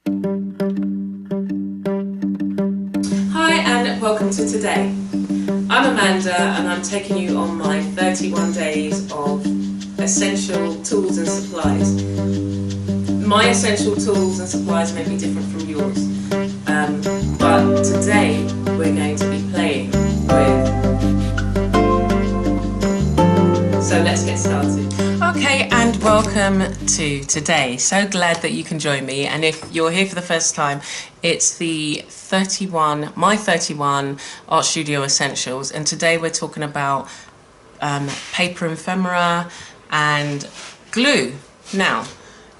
Hi and welcome to today. I'm Amanda and I'm taking you on my 31 days of essential tools and supplies. My essential tools and supplies may be different from yours, but today we're going to be playing with. So let's get started. Okay, and welcome to today. So glad that you can join me, and if you're here for the first time, it's the my 31 Art Studio Essentials, and today we're talking about paper ephemera and glue. Now,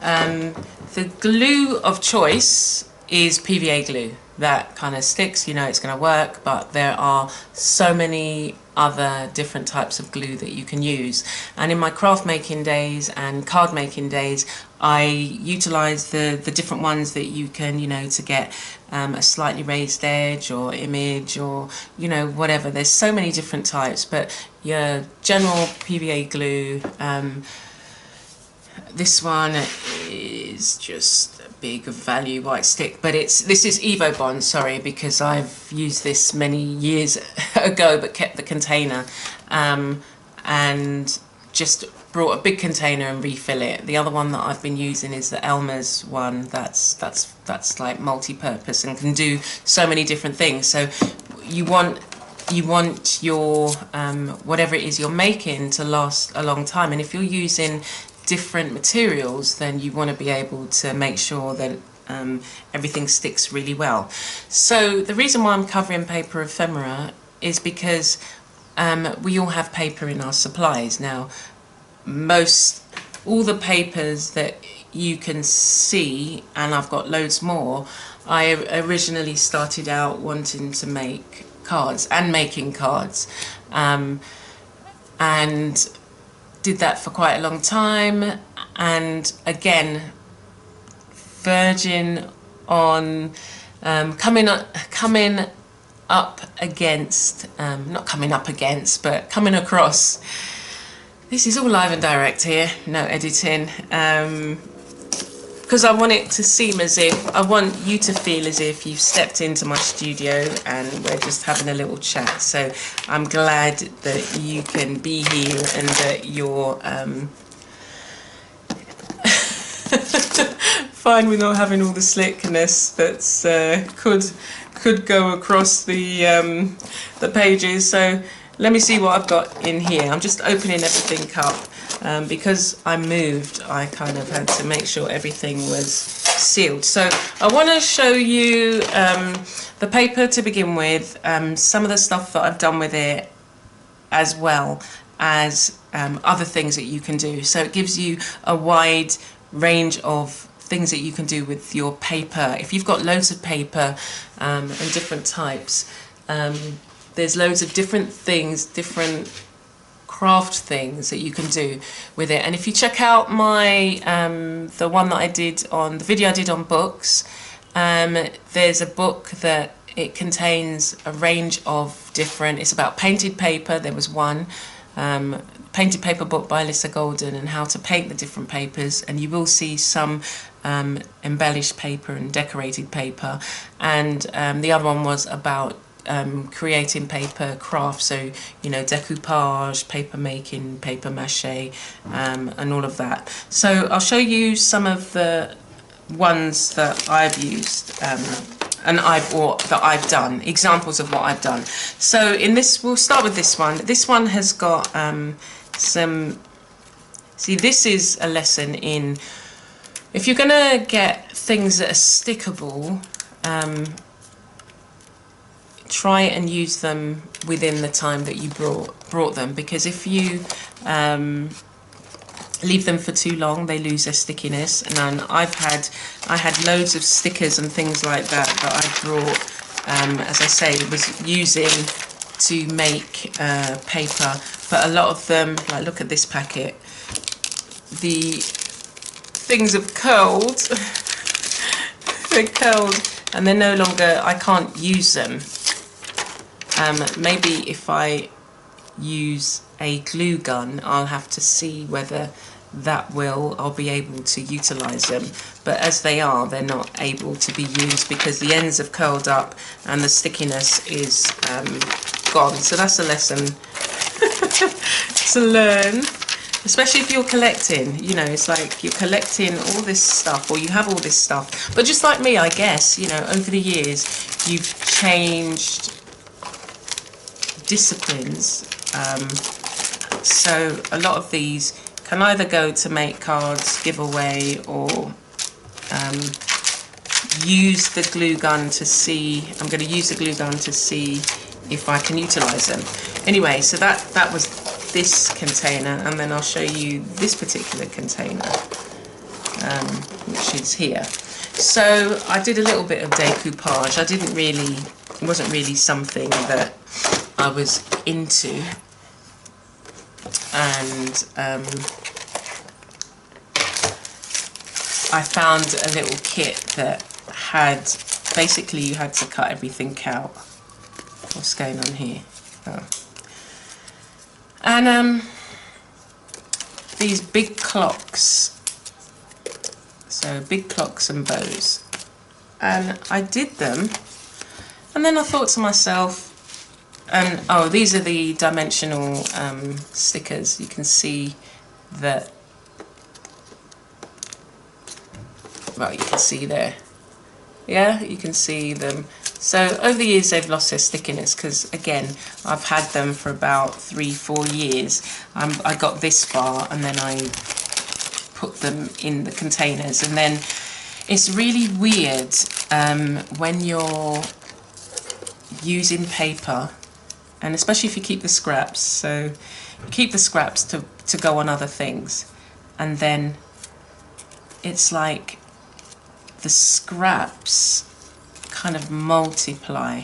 the glue of choice is PVA glue. That kind of sticks, you know it's going to work, but there are so many other different types of glue that you can use. And in my craft making days and card making days, I utilize the different ones that you can, to get a slightly raised edge or image or, whatever. There's so many different types, but your general PVA glue, this one is just a big value white stick, but this is Evo Bond, sorry, because I've used this many years ago but kept the container, and just brought a big container and refill it. The other one that I've been using is the Elmer's one. That's like multi-purpose and can do so many different things. So you want your whatever it is you're making to last a long time, and if you're using different materials, then you want to be able to make sure that everything sticks really well. So the reason why I'm covering paper ephemera is because we all have paper in our supplies. Now, all the papers that you can see, and I've got loads more, I originally started out wanting to make cards and making cards, and did that for quite a long time, and again verging on coming across, this is all live and direct here, no editing, because I want it to seem as if, I want you to feel as if you've stepped into my studio and we're just having a little chat. So I'm glad that you can be here and that you're fine with not having all the slickness that's could go across the pages. So let me see what I've got in here. I'm just opening everything up. Because I moved, I kind of had to make sure everything was sealed. So I want to show you the paper to begin with, some of the stuff that I've done with it, as well as other things that you can do. So it gives you a wide range of things that you can do with your paper. If you've got loads of paper and different types, there's loads of different things, different craft things that you can do with it. And if you check out my the one that I did on the video I did on books, there's a book that it contains a range of different, it's about painted paper. There was one painted paper book by Alyssa Golden, and how to paint the different papers, and you will see some embellished paper and decorated paper, and the other one was about creating paper craft, so decoupage, paper making, paper mache, and all of that. So I'll show you some of the ones that I've used and that I've done, examples of what I've done. So in this, we'll start with this one. This one has got see, this is a lesson in, if you're gonna get things that are stickable, try and use them within the time that you brought them, because if you leave them for too long, they lose their stickiness. And I had loads of stickers and things like that I brought, as I say, was using to make paper, but a lot of them, like look at this packet, the things have curled. They're curled and they're no longer, I can't use them. Maybe if I use a glue gun, I'll have to see whether I'll be able to utilize them, but as they are, they're not able to be used because the ends have curled up and the stickiness is gone. So that's a lesson to learn, especially if you're collecting. You know, it's like you're collecting all this stuff, or you have all this stuff, but just like me, I guess, you know, over the years you've changed disciplines, so a lot of these can either go to make cards, give away, or use the glue gun to see. I'm going to use the glue gun to see if I can utilize them. Anyway, so that was this container, and then I'll show you this particular container, which is here. So I did a little bit of decoupage. It wasn't really something that I was into, and I found a little kit that had, basically you had to cut everything out. What's going on here? Oh. And these big clocks, so big clocks and bows, and I did them, and then I thought to myself, and oh, these are the dimensional stickers. You can see that, well, you can see there, yeah, you can see them. So over the years they've lost their stickiness because, again, I've had them for about 3-4 years. I got this far and then I put them in the containers, and then it's really weird when you're using paper, and especially if you keep the scraps. So you keep the scraps to go on other things, and then it's like the scraps kind of multiply.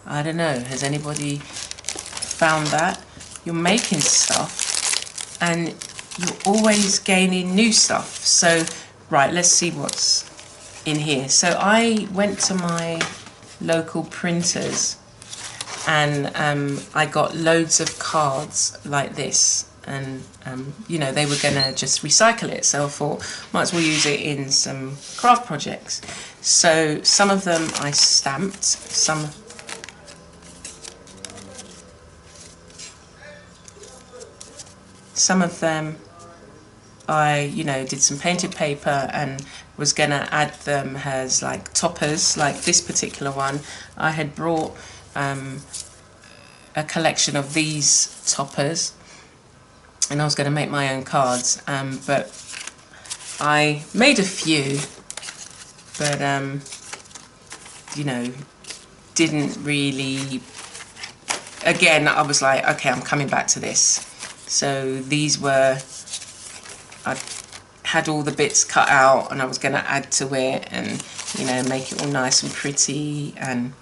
I don't know, has anybody found that? You're making stuff and you're always gaining new stuff. So right, let's see what's in here. So I went to my local printers and I got loads of cards like this, and you know, they were gonna just recycle it, so I thought might as well use it in some craft projects. So some of them I stamped, some of them I, you know, did some painted paper and was gonna add them as like toppers. Like this particular one, I had brought a collection of these toppers, and I was going to make my own cards, but I made a few, but you know, didn't really, again, I was like, okay, I'm coming back to this. So these were, I had all the bits cut out and I was going to add to it and, you know, make it all nice and pretty, and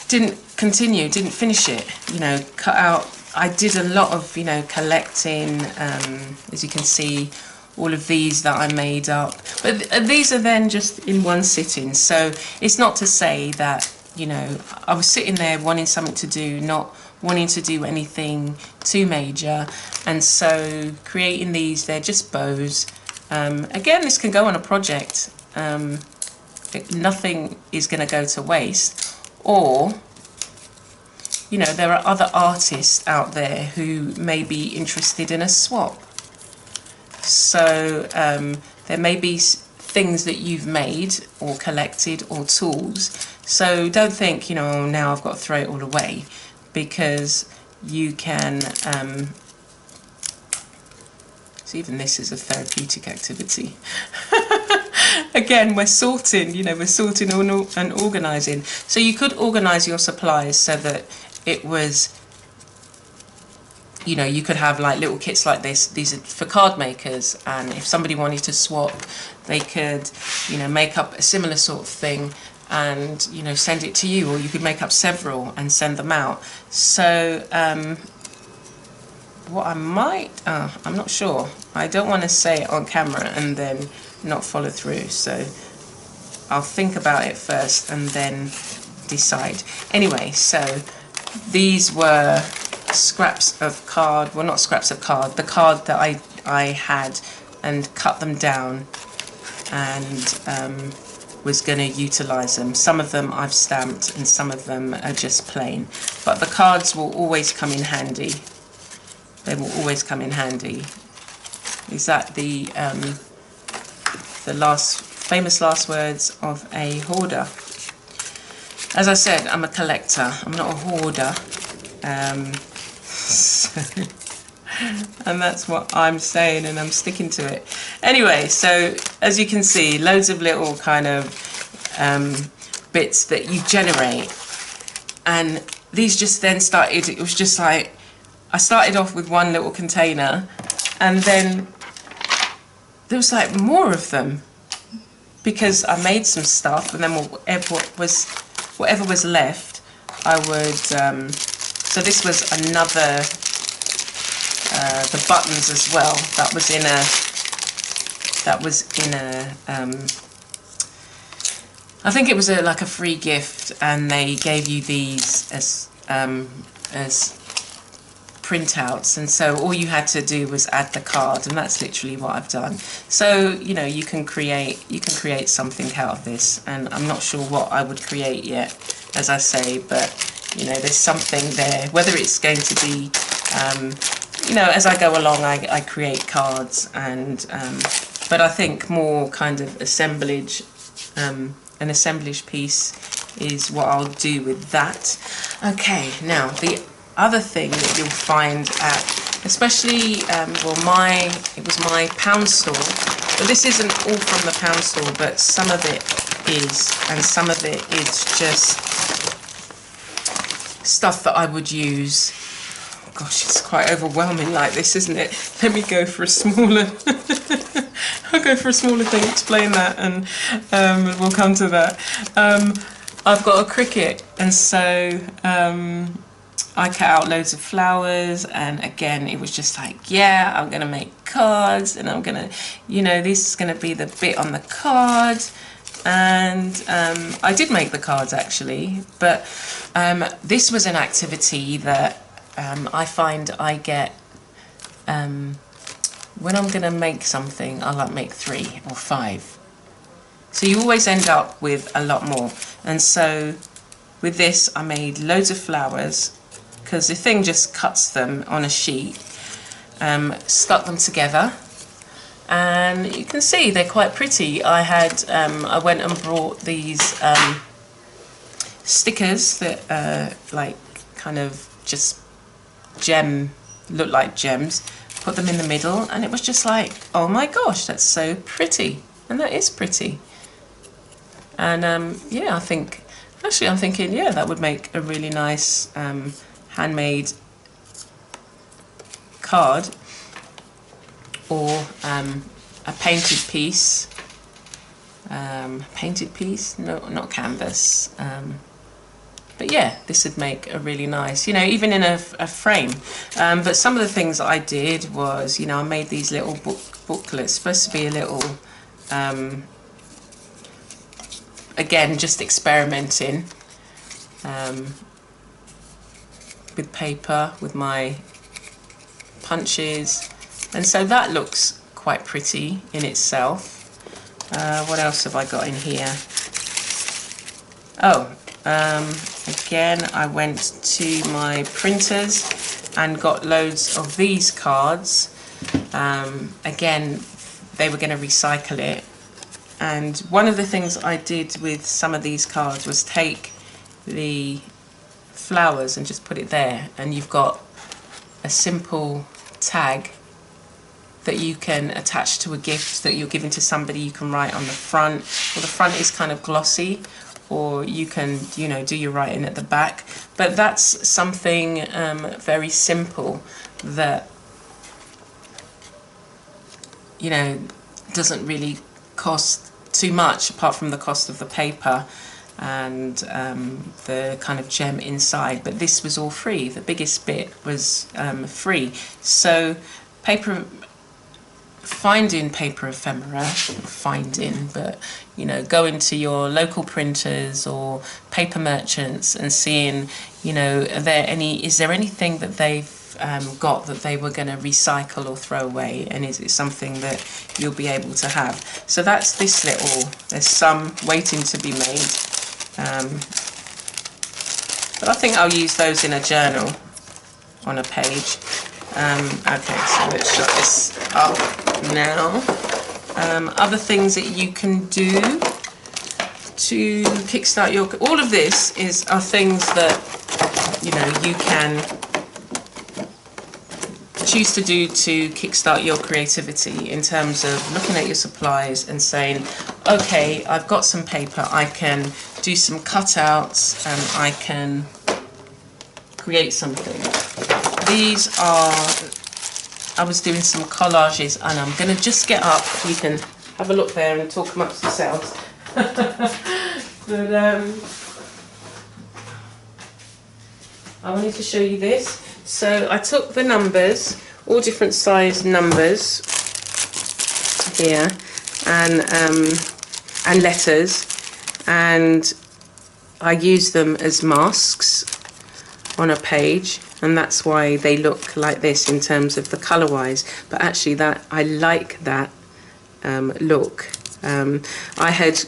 didn't finish it, you know, cut out. I did a lot of, you know, collecting, as you can see, all of these that I made up, but these are then just in one sitting. So it's not to say that, you know, I was sitting there wanting something to do, not wanting to do anything too major, and so creating these, they're just bows. Again, this can go on a project, nothing is going to go to waste. Or, you know, there are other artists out there who may be interested in a swap. So there may be things that you've made or collected, or tools. So don't think, you know, oh, now I've got to throw it all away, because you can, so even this is a therapeutic activity. Again, we're sorting, you know, we're sorting and organising. So you could organise your supplies so that it was, you know, you could have like little kits like this. These are for card makers, and if somebody wanted to swap, they could, you know, make up a similar sort of thing and, you know, send it to you, or you could make up several and send them out. So what I might, I'm not sure. I don't want to say it on camera and then not follow through. So I'll think about it first and then decide. Anyway, so these were scraps of card, well, not scraps of card, the card that I had, and cut them down, and was going to utilise them. Some of them I've stamped and some of them are just plain, but the cards will always come in handy. They will always come in handy. Is that the famous last words of a hoarder? As I said, I'm a collector. I'm not a hoarder. And that's what I'm saying, and I'm sticking to it. Anyway, so as you can see, loads of little kind of bits that you generate, and these just then started. It was just like I started off with one little container, and then there was like more of them because I made some stuff, and then whatever was left, I would. So this was another. The buttons as well. That was in a. I think it was like a free gift, and they gave you these as printouts, and so all you had to do was add the card, and that's literally what I've done. So you know, you can create something out of this, and I'm not sure what I would create yet, as I say, but you know, there's something there. Whether it's going to be you know, as I go along, I create cards, and but I think more kind of assemblage, an assemblage piece is what I'll do with that. Okay, now the other thing that you'll find at, especially, well, it was my pound store, but this isn't all from the pound store, but some of it is, and some of it is just stuff that I would use. Gosh, it's quite overwhelming like this, isn't it? Let me go for a smaller I'll go for a smaller thing, explain that, and we'll come to that. I've got a cricket, and so I cut out loads of flowers, and again it was just like, yeah, I'm gonna make cards, and I'm gonna, you know, this is gonna be the bit on the card. And I did make the cards actually, but this was an activity that I find I get when I'm going to make something, I'll like make 3 or 5. So you always end up with a lot more. And so with this, I made loads of flowers because the thing just cuts them on a sheet, stuck them together, and you can see they're quite pretty. I went and brought these stickers that like kind of just look like gems, put them in the middle, and it was just like, oh my gosh, that's so pretty. And that is pretty. And yeah, I'm thinking, yeah, that would make a really nice handmade card, or a painted piece. No, not canvas. But yeah, this would make a really nice, you know, even in a frame. But some of the things that I did was, you know, I made these little booklets, supposed to be a little, again, just experimenting with paper, with my punches. And so that looks quite pretty in itself. What else have I got in here? Oh, again, I went to my printers and got loads of these cards. Again, they were going to recycle it. And one of the things I did with some of these cards was take the flowers and just put it there. And you've got a simple tag that you can attach to a gift that you're giving to somebody. You can write on the front, or the front is kind of glossy, or you can, you know, do your writing at the back. But that's something very simple that, you know, doesn't really cost too much apart from the cost of the paper and the kind of gem inside. But this was all free. The biggest bit was free. So Paper finding paper ephemera, but you know, going to your local printers or paper merchants and seeing, you know, is there anything that they've got that they were going to recycle or throw away, and is it something that you'll be able to have? So that's this little, there's some waiting to be made, but I think I'll use those in a journal on a page. Okay, so let's shut this up now. Other things that you can do to kickstart your, all of this are things that, you know, you can choose to do to kickstart your creativity, in terms of looking at your supplies and saying, okay, I've got some paper, I can do some cutouts and I can create something. These are, I was doing some collages, and I'm going to just get up, you can have a look there and talk amongst yourselves. But I wanted to show you this. So I took the numbers, all different size numbers here, and letters, and I used them as masks on a page, and that's why they look like this in terms of the colour wise. But actually, that I like that look. I had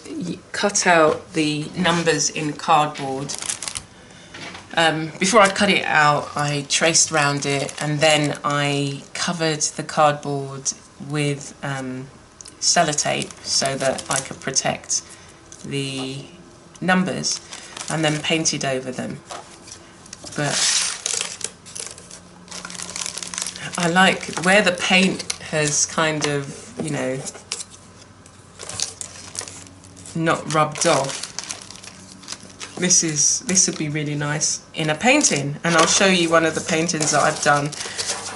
cut out the numbers in cardboard. Before I cut it out, I traced around it, and then I covered the cardboard with sellotape so that I could protect the numbers, and then painted over them. But I like where the paint has kind of, you know, not rubbed off. This would be really nice in a painting, and I'll show you one of the paintings that I've done,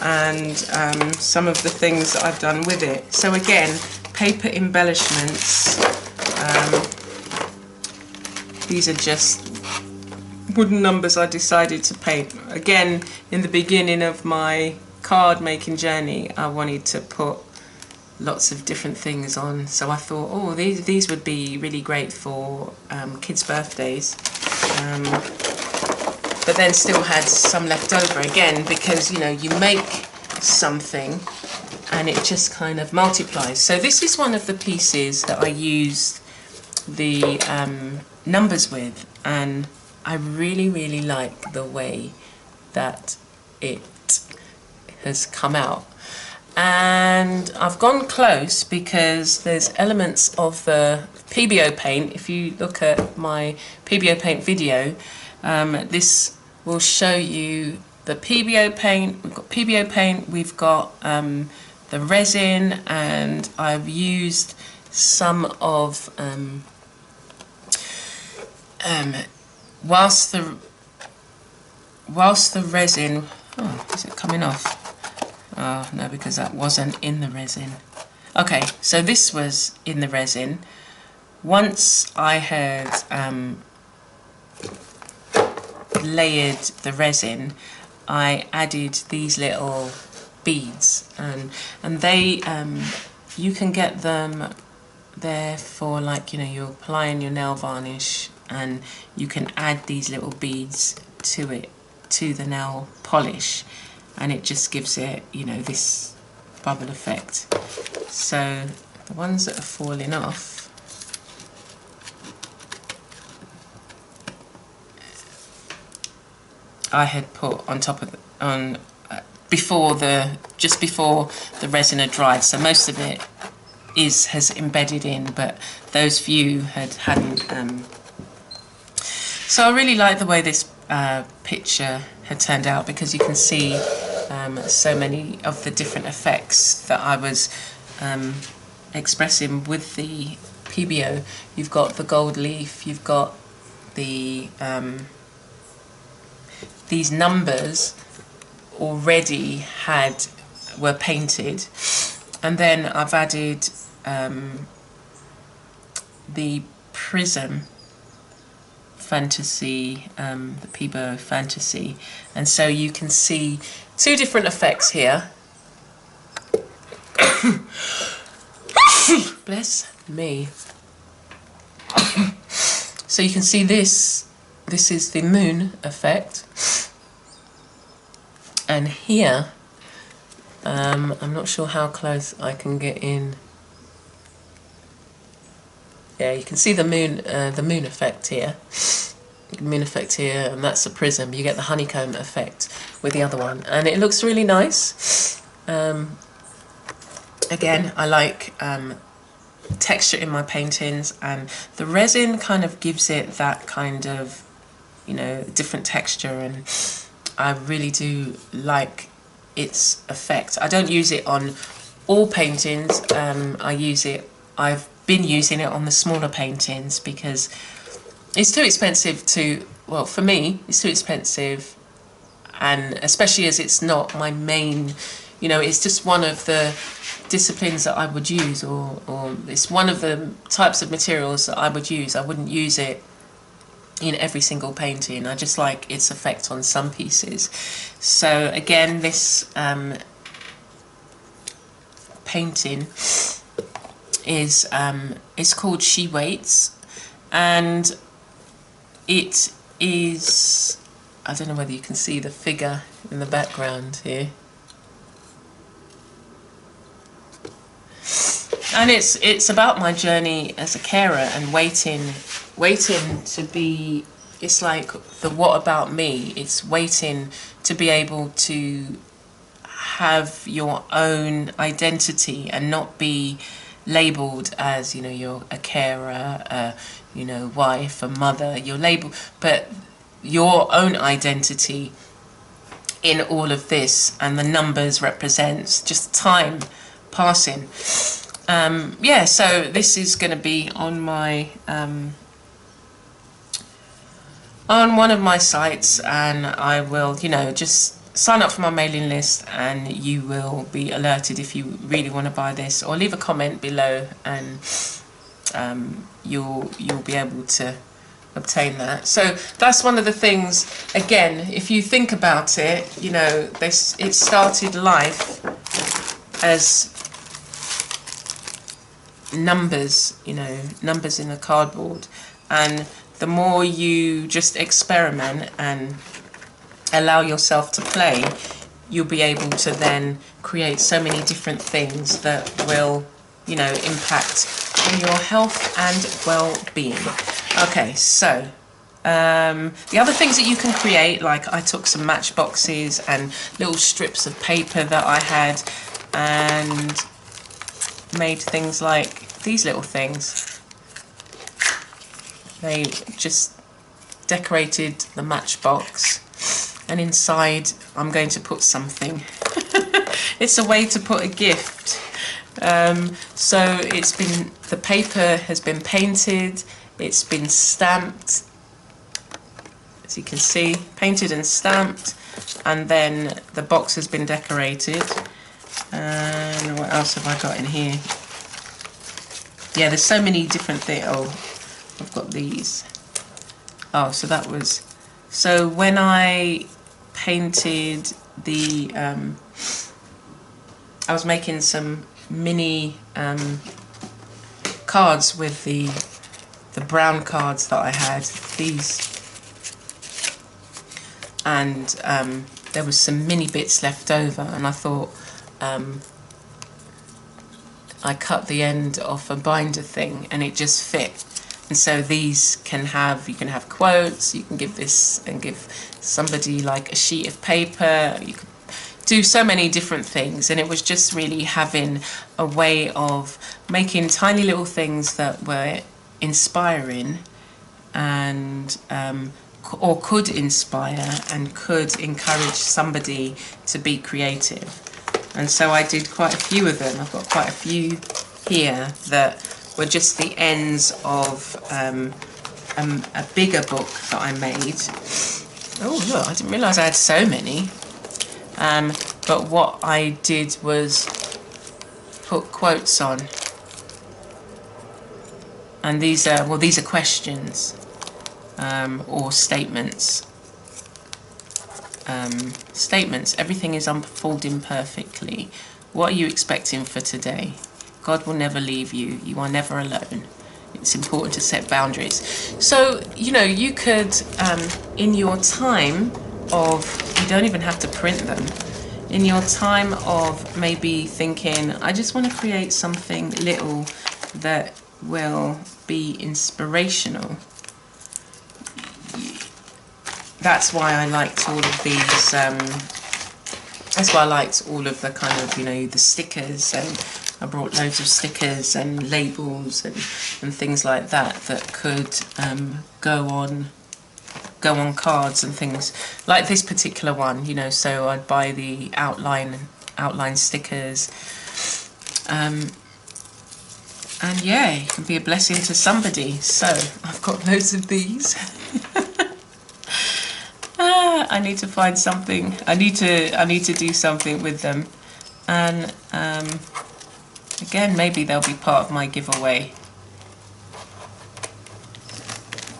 and some of the things that I've done with it. So again, paper embellishments. These are just wooden numbers I decided to paint. Again, in the beginning of my card making journey, I wanted to put lots of different things on, so I thought, oh, these would be really great for kids' birthdays, but then still had some left over again, because, you know, you make something and it just kind of multiplies. So this is one of the pieces that I used the numbers with, and I really like the way that it has come out. And I've gone close because there's elements of the PBO paint. If you look at my PBO paint video, this will show you the PBO paint. We've got PBO paint, we've got the resin, and I've used some of whilst the resin, oh, is it coming off? Oh, no, because that wasn't in the resin. Okay, so this was in the resin. Once I had layered the resin, I added these little beads, and they you can get them there for, like, you know, you're applying your nail varnish, and you can add these little beads to it, to the nail polish, and it just gives it, you know, this bubble effect. So the ones that are falling off, I had put on top of just before the resin had dried, so most of it has embedded in, but those few hadn't. So I really like the way this picture had turned out, because you can see so many of the different effects that I was expressing with the PBO. You've got the gold leaf, you've got the these numbers already were painted, and then I've added the prism fantasy, the PBO fantasy, and so you can see two different effects here. bless me. So you can see this is the moon effect. And here, I'm not sure how close I can get in. Yeah, you can see the moon effect here. Moon effect here, and that's a prism. You get the honeycomb effect with the other one, and it looks really nice. Again, I like texture in my paintings, and the resin kind of gives it that kind of, you know, different texture, and I really do like its effect. I don't use it on all paintings. I've been using it on the smaller paintings because it's too expensive to, well, for me, it's too expensive, and especially as it's not my main, you know, it's just one of the disciplines that I would use, or it's one of the types of materials that I would use. I wouldn't use it in every single painting. I just like its effect on some pieces. So again, this painting is it's called She Waits, and it is, I don't know whether you can see the figure in the background here, and it's about my journey as a carer and waiting to be, it's like the what about me, it's waiting to be able to have your own identity and not be labelled as, you know, you're a carer, you know, wife, a mother, you're labelled, but your own identity in all of this, and the numbers represents just time passing. Yeah, so this is going to be on my on one of my sites, and I will, you know, just sign up for my mailing list and you will be alerted if you really want to buy this, or leave a comment below and you'll be able to obtain that. So that's one of the things, again, if you think about it, you know, it started life as numbers, you know, numbers in the cardboard, and the more you just experiment and allow yourself to play, you'll be able to then create so many different things that will, you know, impact on your health and well-being. Okay, so the other things that you can create, like I took some matchboxes and little strips of paper that I had and made things like these little things. They just decorated the matchbox, and inside I'm going to put something. It's a way to put a gift. So it's been, the paper has been painted, it's been stamped, as you can see, painted and stamped, and then the box has been decorated. And what else have I got in here? Yeah, there's so many different things. Oh, I've got these. Oh, so that was, so when I painted the, I was making some mini cards with the brown cards that I had, these, and there was some mini bits left over, and I thought I cut the end off a binder thing and it just fit. And so these can have, you can have quotes, you can give this and give somebody like a sheet of paper, you could do so many different things, and it was just really having a way of making tiny little things that were inspiring and or could inspire and could encourage somebody to be creative. And so I did quite a few of them. I've got quite a few here that were just the ends of a bigger book that I made. Oh look, I didn't realise I had so many. But what I did was put quotes on. And these are, well, these are questions or statements. Statements, everything is unfolding perfectly. What are you expecting for today? God will never leave you. You are never alone. It's important to set boundaries. So, you know, you could, in your time of, you don't even have to print them, in your time of maybe thinking, I just want to create something little that will be inspirational. That's why I liked all of these, that's why I liked all of the kind of, you know, the stickers, and I brought loads of stickers and labels and things like that that could go on cards and things like this particular one, you know. So I'd buy the outline stickers, and yeah, it can be a blessing to somebody. So I've got loads of these. I need to find something. I need to do something with them, and again, maybe they'll be part of my giveaway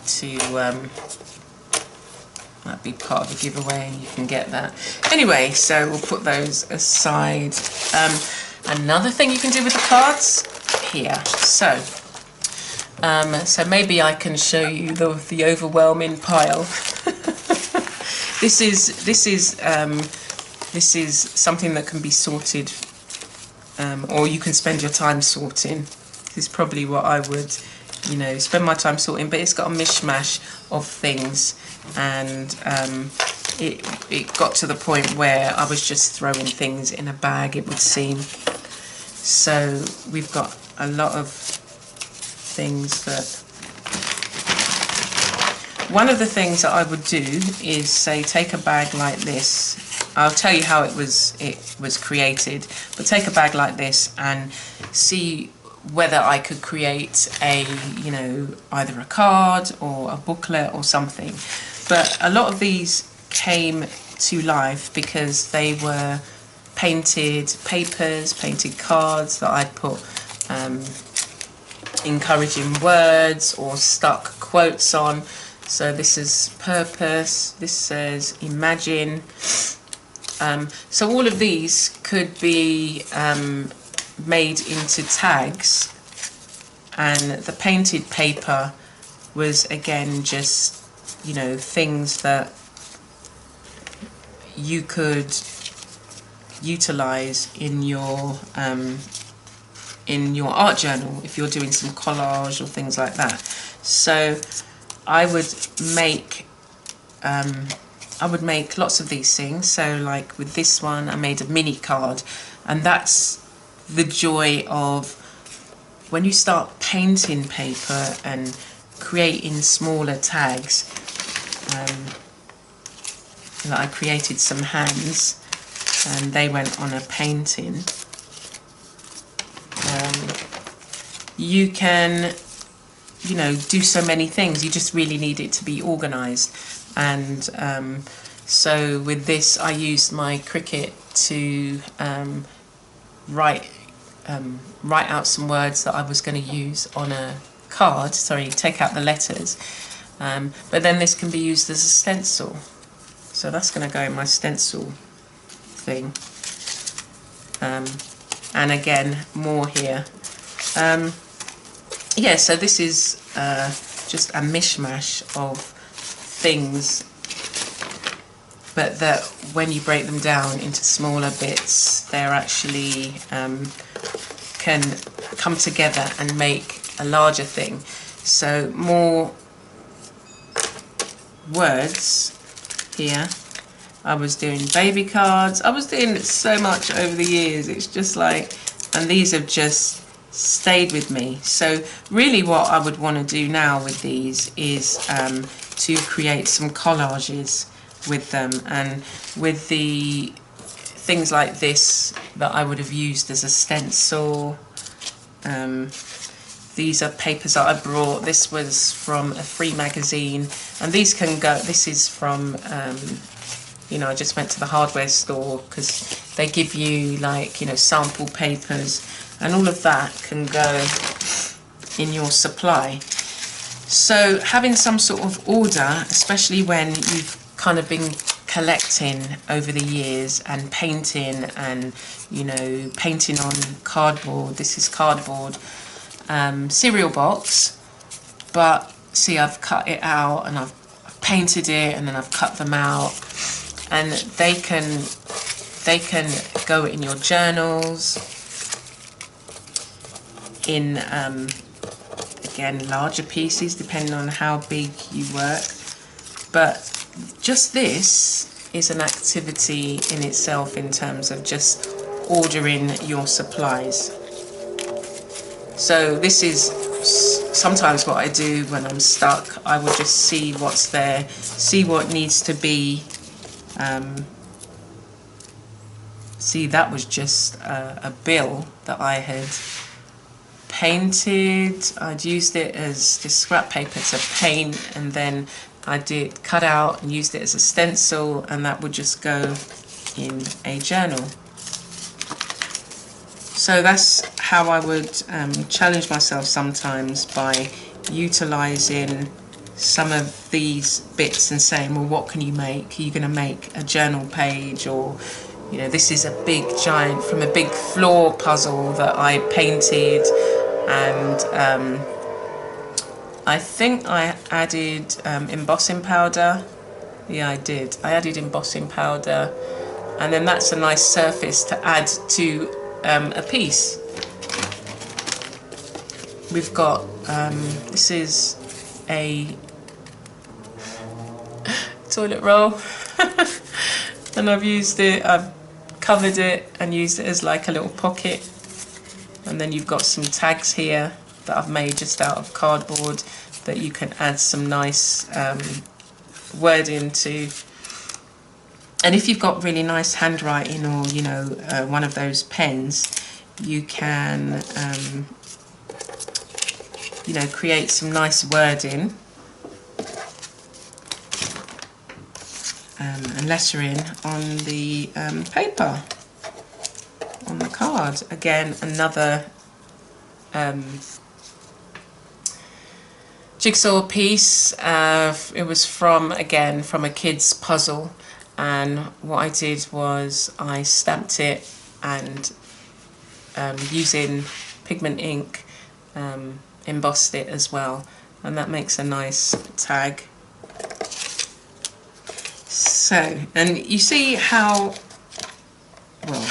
to that'd be part of the giveaway, and you can get that. Anyway, so we'll put those aside. Another thing you can do with the cards here. So maybe I can show you the overwhelming pile. This is something that can be sorted, or you can spend your time sorting. This is probably what I would, you know, spend my time sorting. But it's got a mishmash of things, and it got to the point where I was just throwing things in a bag, it would seem. So we've got a lot of things that. One of the things that I would do is, say, take a bag like this. I'll tell you how it was created, but take a bag like this and see whether I could create a, you know, either a card or a booklet or something. But a lot of these came to life because they were painted papers, painted cards that I'd put encouraging words or stuck quotes on. So this is purpose, this says imagine. So all of these could be made into tags, and the painted paper was again just, you know, things that you could utilize in your art journal if you're doing some collage or things like that. So I would make lots of these things. So like with this one, I made a mini card, and that's the joy of when you start painting paper and creating smaller tags. That I created some hands, and they went on a painting. You can, you know, do so many things. You just really need it to be organized. And so with this, I used my Cricut to write out some words that I was going to use on a card. Sorry, take out the letters. But then this can be used as a stencil. So that's going to go in my stencil thing. And again, more here. Yeah, so this is just a mishmash of things, but that when you break them down into smaller bits, they're actually can come together and make a larger thing. So more words here. I was doing baby cards. I was doing so much over the years. It's just like, and these have just stayed with me. So really what I would want to do now with these is to create some collages with them, and with the things like this that I would have used as a stencil. These are papers that I brought. This was from a free magazine, and these can go, this is from you know, I just went to the hardware store because they give you, like, you know, sample papers, and all of that can go in your supply. So having some sort of order, especially when you've kind of been collecting over the years and painting, and you know, painting on cardboard. This is cardboard cereal box, but see, I've cut it out and I've painted it, and then I've cut them out, and they can go in your journals, in again, larger pieces depending on how big you work. But just this is an activity in itself in terms of just ordering your supplies. So this is sometimes what I do when I'm stuck. I will just see what's there, see what needs to be. See, that was just a bill that I had painted. I'd used it as just scrap paper to paint, and then I did cut out and used it as a stencil, and that would just go in a journal. So that's how I would challenge myself sometimes, by utilising some of these bits and saying, well, what can you make? Are you going to make a journal page? Or, you know, this is a big giant from a big floor puzzle that I painted, and I think I added embossing powder. Yeah, I did. I added embossing powder, and then that's a nice surface to add to a piece. We've got this is a toilet roll and I've covered it and used it as like a little pocket, and then you've got some tags here that I've made just out of cardboard that you can add some nice wording to. And if you've got really nice handwriting, or you know, one of those pens, you can you know, create some nice wording and lettering on the paper, on the card. Again, another jigsaw piece. It was from a kid's puzzle, and what I did was I stamped it, and using pigment ink embossed it as well, and that makes a nice tag. So, and you see how, well,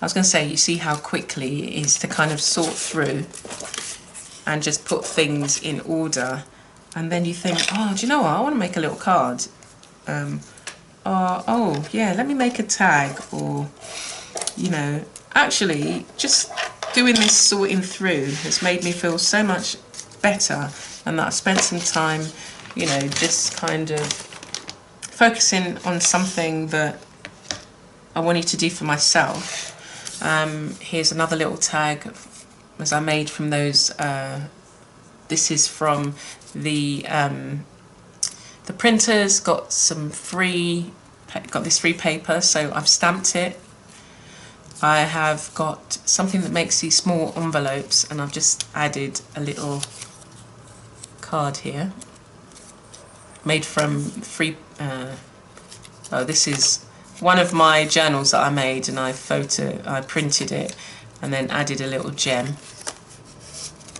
I was going to say, you see how quickly it is to kind of sort through and just put things in order, and then you think, oh, do you know what, I want to make a little card. Oh yeah, let me make a tag. Or, you know, actually just doing this sorting through has made me feel so much better, and that I spent some time, you know, just kind of focusing on something that I wanted to do for myself. Here's another little tag as I made from those. This is from the printers. Got this free paper, so I've stamped it. I have got something that makes these small envelopes, and I've just added a little card here made from free. Oh, this is one of my journals that I made, and I printed it and then added a little gem.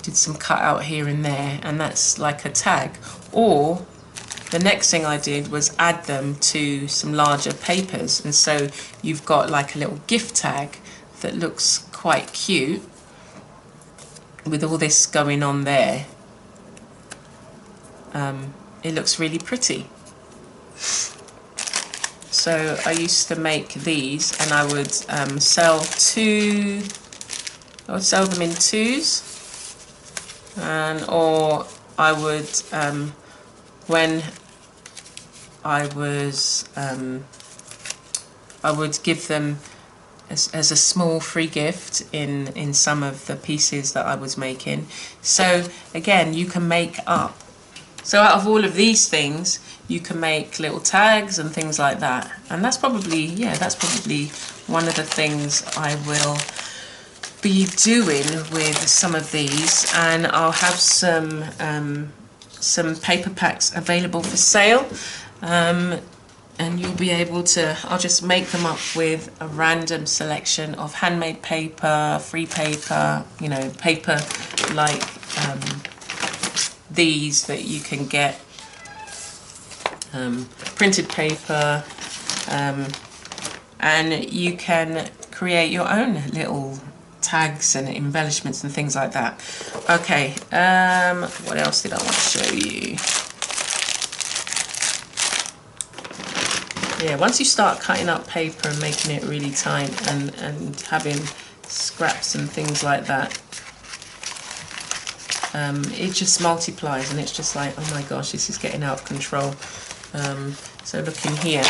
Did some cut out here and there, and that's like a tag. Or the next thing I did was add them to some larger papers, and so you've got like a little gift tag that looks quite cute with all this going on there. It looks really pretty. So I used to make these, and I would sell them in twos, or I would when I would give them as a small free gift in some of the pieces that I was making. So again, you can make up. So out of all of these things, you can make little tags and things like that. And that's probably, yeah, that's probably one of the things I will be doing with some of these. And I'll have some paper packs available for sale. and you'll be able to, I'll just make them up with a random selection of handmade paper, free paper, you know, paper like these that you can get, printed paper, and you can create your own little tags and embellishments and things like that. Okay, what else did I want to show you? Yeah, once you start cutting up paper and making it really tight and having scraps and things like that, it just multiplies, and it's just like, oh my gosh, this is getting out of control. So looking here,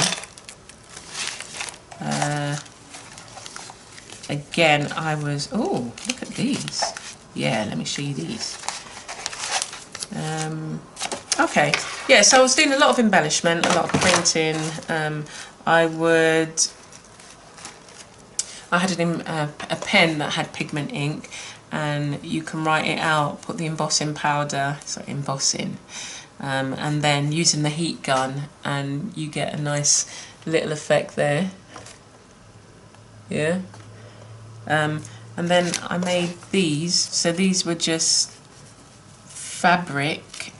again, I was, oh, look at these. Yeah, let me show you these. Okay, yeah, so I was doing a lot of embellishment, a lot of printing. I had a pen that had pigment ink, and you can write it out, put the embossing powder, and then using the heat gun, and you get a nice little effect there. Yeah. And then I made these, so these were just fabric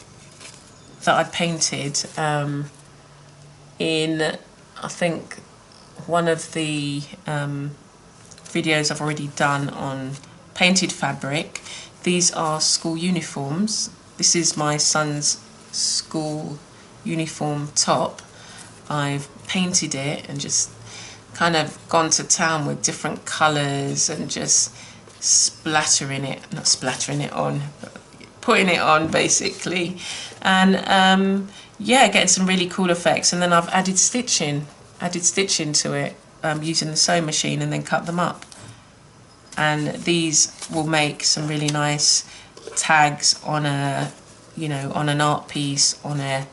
that I painted in, I think, one of the videos I've already done on painted fabric. These are school uniforms. This is my son's school uniform top. I've painted it and just kind of gone to town with different colours and just splattering it, not splattering it on, but putting it on basically, and yeah, getting some really cool effects. And then I've added stitching to it using the sewing machine, and then cut them up. And these will make some really nice tags on a, you know, on an art piece, on a,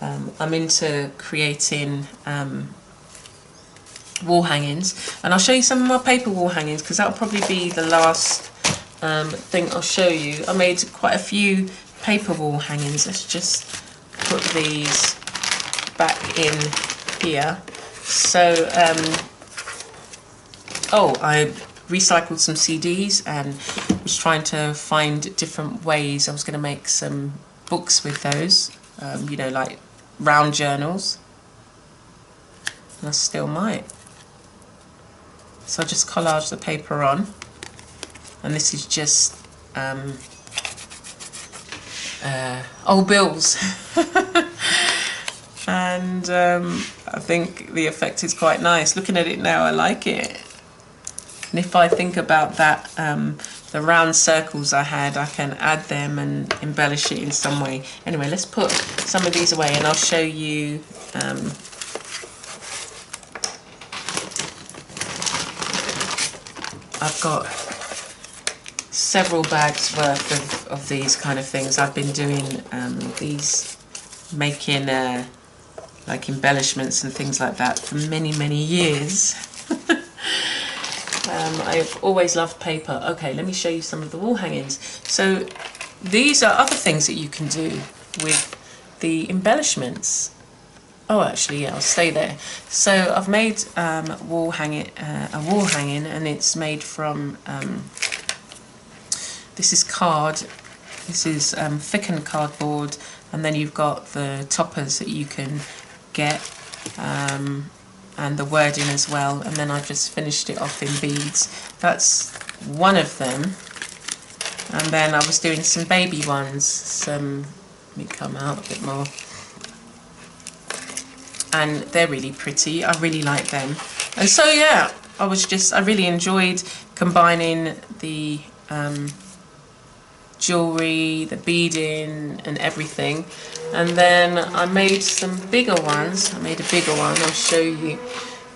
I'm into creating wall hangings, and I'll show you some of my paper wall hangings because that'll probably be the last thing I'll show you. I made quite a few paper wall hangings. Let's just put these back in here. So oh, I recycled some CDs and was trying to find different ways. I was going to make some books with those, you know, like round journals, and I still might. So I just collage the paper on, and this is just old bills. And I think the effect is quite nice. Looking at it now, I like it. And if I think about that, the round circles I had, I can add them and embellish it in some way. Anyway, let's put some of these away, and I'll show you I've got several bags worth of these kind of things. I've been doing these, making like embellishments and things like that for many years. I've always loved paper. Okay, let me show you some of the wall hangings. So these are other things that you can do with the embellishments. Oh, actually, yeah, I'll stay there. So I've made a wall hanging, and it's made from, this is card, this is thickened cardboard, and then you've got the toppers that you can get, and the wording as well, and then I've just finished it off in beads. That's one of them. And then I was doing some baby ones, let me come out a bit more. And they're really pretty, I really like them. And so yeah, I really enjoyed combining the jewellery, the beading and everything. And then I made some bigger ones. I made a bigger one, I'll show you.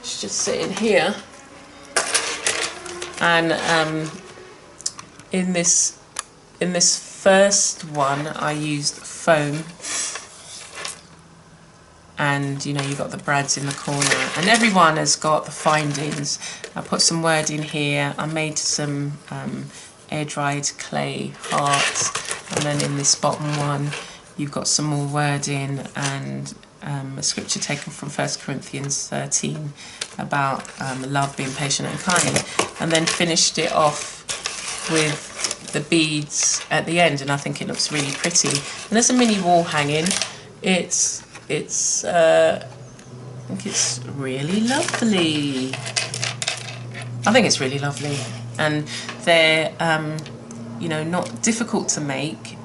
It's just sitting here. And in this first one I used foam, and you know, you've got the brads in the corner, and everyone has got the findings. I put some word in here. I made some air-dried clay hearts, and then in this bottom one you've got some more wording and a scripture taken from 1 Corinthians 13 about love, being patient and kind, and then finished it off with the beads at the end, and I think it looks really pretty. And there's a mini wall hanging. I think it's really lovely. I think it's really lovely, and they're you know, not difficult to make.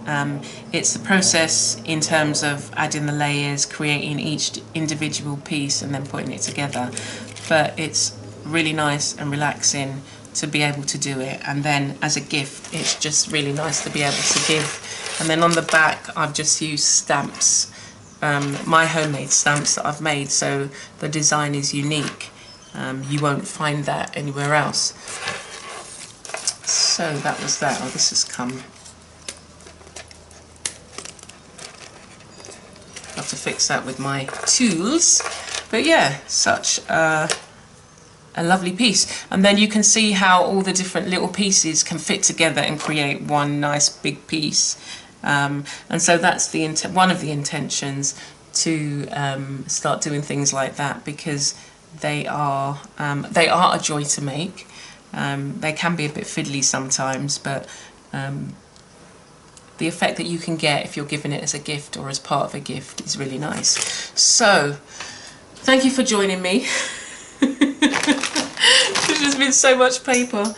It's the process in terms of adding the layers, creating each individual piece and then putting it together. But it's really nice and relaxing to be able to do it, and then as a gift it's just really nice to be able to give. And then on the back I've just used stamps, my homemade stamps that I've made, so the design is unique. You won't find that anywhere else. So that was that. Oh, this has come. Have to fix that with my tools. But yeah, such a lovely piece. And then you can see how all the different little pieces can fit together and create one nice big piece. And so that's the one of the intentions, to start doing things like that, because they are a joy to make. They can be a bit fiddly sometimes, but the effect that you can get if you're giving it as a gift or as part of a gift is really nice. So thank you for joining me. There's just been so much paper.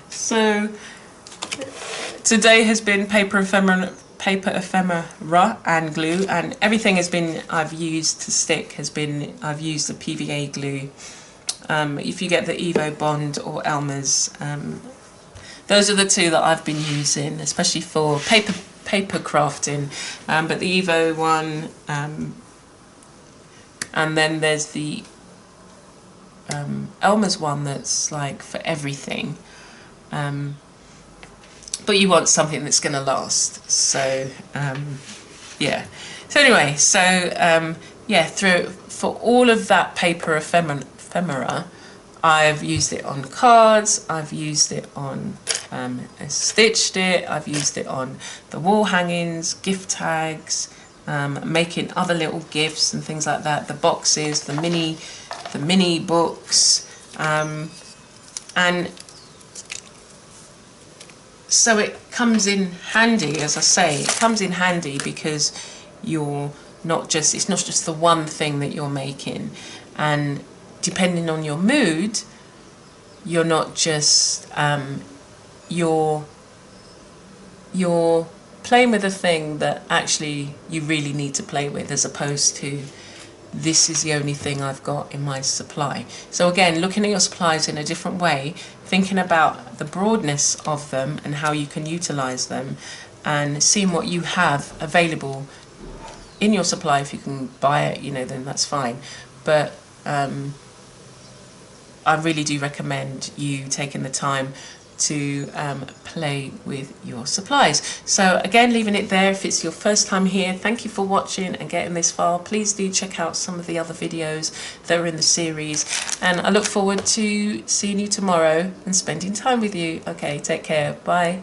So today has been paper ephemera and glue, and everything has been I've used to stick has been I've used the PVA glue. If you get the Evo Bond or Elmer's, those are the two that I've been using, especially for paper crafting. But the Evo one, and then there's the Elmer's one that's like for everything. But you want something that's going to last. So yeah. So anyway, so yeah, for all of that paper ephemera, I've used it on cards, I've used it on stitched it, I've used it on the wall hangings, gift tags, making other little gifts and things like that, the boxes, the mini books, and so it comes in handy. As I say, it comes in handy because it's not just the one thing that you're making, and depending on your mood, you're not just you're playing with a thing that actually you really need to play with, as opposed to this is the only thing I've got in my supply. So again, looking at your supplies in a different way, thinking about the broadness of them and how you can utilize them, and seeing what you have available in your supply. If you can buy it, you know, then that's fine. But I really do recommend you taking the time to play with your supplies. So again, leaving it there. If it's your first time here, thank you for watching and getting this far. Please do check out some of the other videos that are in the series, and I look forward to seeing you tomorrow and spending time with you. Okay, take care. Bye.